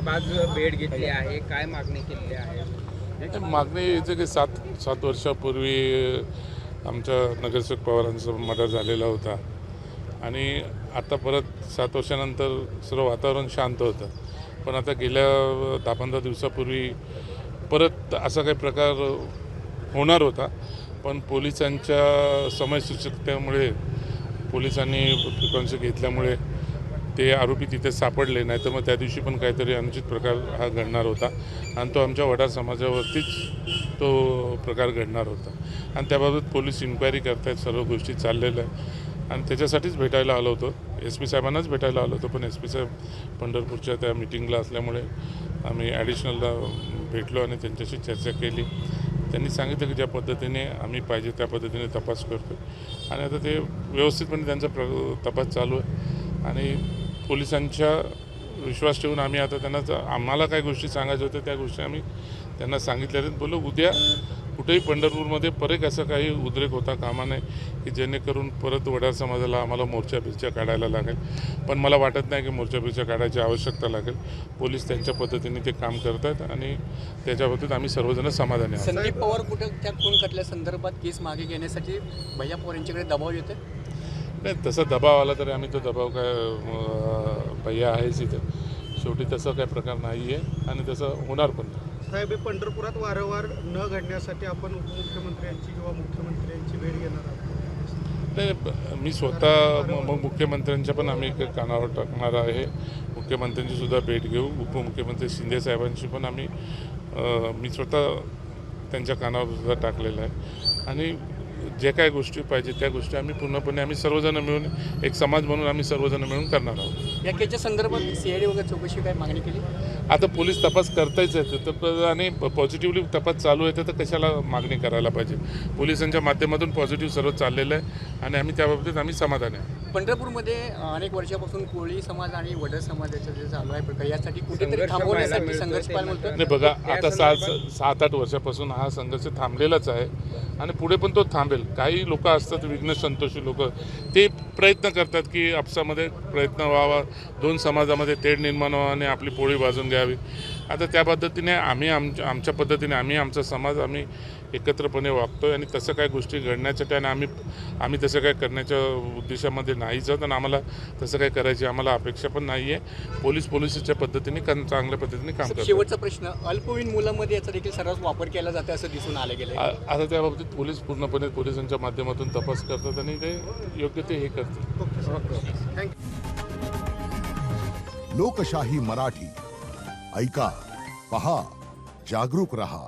आज भेट घेतली आहे, काय मागणी केलेली आहे? मागणी याचं की सात वर्षापूर्वी आमच्या नगरसेवक पवारांचा मर्डर झालेला होता आणि आता परत 7 वर्षानंतर सर्व वातावरण शांत होतं. पण आता गेल्या 10-15 दिवसापूर्वी परत असा काही प्रकार होणार होता, पण पोलिसांच्या समयसूचकतेमुळे पोलिसांनी प्रिकॉन्सी घेतल्यामुळे ते आरोपी तिथे सापडले नाही, तर मग त्या दिवशी पण काहीतरी अनुचित प्रकार हा घडणार होता आणि तो आमच्या वडार समाजावरतीच तो प्रकार घडणार होता आणि त्याबाबत पोलीस इन्क्वायरी करतायत, सर्व गोष्टी चाललेल्या आहेत आणि त्याच्यासाठीच भेटायला आलो होतो. SP साहेबांनाच भेटायला आलो होतो, पण SP साहेब पंढरपूरच्या त्या मिटिंगला असल्यामुळे आम्ही ॲडिशनलला भेटलो आणि त्यांच्याशी चर्चा केली. त्यांनी सांगितलं की ज्या पद्धतीने आम्ही पाहिजे त्या पद्धतीने तपास करतो आणि आता ते व्यवस्थितपणे त्यांचा तपास चालू आहे आणि पोलिसांच्या विश्वास ठेवून आम्ही आता त्यांना आम्हाला काय गोष्टी सांगायच्या होत्या त्या गोष्टी आम्ही त्यांना सांगितल्या. बोललो उद्या कुठेही पंढरपूरमध्ये परत असं काही उद्रेक होता कामा नये की जेणेकरून परत वडार समाजाला आम्हाला मोर्चा काढायला लागेल. पण मला वाटत नाही की मोर्चा काढायची आवश्यकता लागेल. पोलीस त्यांच्या पद्धतीने ते काम करतात आणि त्याच्याबाबतीत आम्ही सर्वजण समाधानी आहोत. संदीप पवार कुठे त्या खून खटल्या संदर्भात केस मागे घेण्यासाठी भैया पवार यांच्याकडे दबाव येते? नाही, तसा दबाव आला तरी आम्ही तो दबाव काय भैया आहेच इथे. शेवटी तसा काय प्रकार नाही आहे आणि तसं होणार पण नाही. साहेब, पंढरपुरात वारंवार न घडण्यासाठी आपण उपमुख्यमंत्र्यांची किंवा मुख्यमंत्र्यांची भेट घेणार आहोत. नाही, मी स्वतः मग मुख्यमंत्र्यांच्या पण आम्ही कानावर टाकणार आहे. मुख्यमंत्र्यांची सुद्धा भेट घेऊ. उपमुख्यमंत्री शिंदे साहेबांची पण मी स्वतः त्यांच्या कानावर सुद्धा टाकलेलं आहे आणि जे काय गोष्टी पाहिजे त्या गोष्टी आम्ही पूर्णपणे सर्वजण मिळून एक समाज म्हणून आम्ही सर्वजण मिळून करणार आहोत. या केसच्या संदर्भात CID वगैरे चौकशी काय मागणी केली? आता पोलीस तपास करतायच आहेत तर आणि पॉझिटिव्हली तपास चालू आहे तर कशाला मागणी करायला पाहिजे. पोलिसांच्या माध्यमातून पॉझिटिव्ह सर्व चाललेलं आहे आणि आम्ही त्याबाबतीत आम्ही समाधानी आहे. पंढरपूरमध्ये अनेक वर्षापासून कोळी समाज आणि वडर समाजाचं जे चालू आहे प्रकार यासाठी कुठेतरी थांबवण्यासाठी संघर्ष पाहायला मिळतो. नाही बघा, आता 7-8 वर्षापासून हा संघर्ष थांबलेलाच आहे आणि पुढे पण तो थांबेल. काही लोक असतात विघ्न संतोषी लोक, ते प्रयत्न करतात की आपसामध्ये प्रयत्न व्हावा, दोन समाजामध्ये तेढ निर्माण व्हावा आणि आपली पोळी भाजून घ्यावी. आता त्या पद्धतीने आम्ही आमच्या पद्धतीने आमचा समाज एकत्रपणे वागतोय आणि तसं काही गोष्टी घडण्यासाठी आणि आम्ही तसं काय करण्याच्या उद्देशामध्ये नाहीच आहोत आणि आम्हाला तसं काय करायची आम्हाला अपेक्षा पण नाही आहे. पोलिसाच्या पद्धतीने चांगल्या पद्धतीने काम करतात. शेवटचा प्रश्न, अल्पवयीन मुलांमध्ये याचा देखील सर्रास वापर केला जातो असं दिसून आले गेले. आता त्या बाबतीत पोलीस पूर्णपणे पोलिसांच्या माध्यमातून तपास करतात आणि ते योग्य ते हे करतात. लोकशाही मराठी ऐका, पहा, जागरूक रहा.